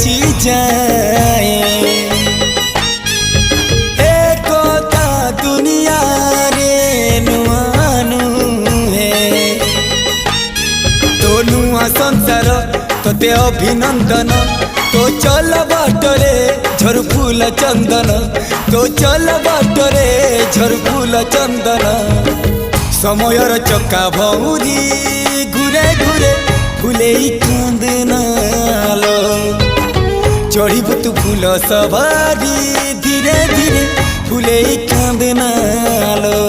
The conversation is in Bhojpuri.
नाची जाए एकता दुनिया रे नुआनु है तो नुआ संसार तोते अभिनंदन तो चल बाटरे झर फूल चंदन तो चल बाटरे झर फूल चंदन समयर चक्का भौरी घुरे घुरे फूले कांदनालो चढ़ीबु तू फूल सवारी धीरे धीरे फूले कांदनालो।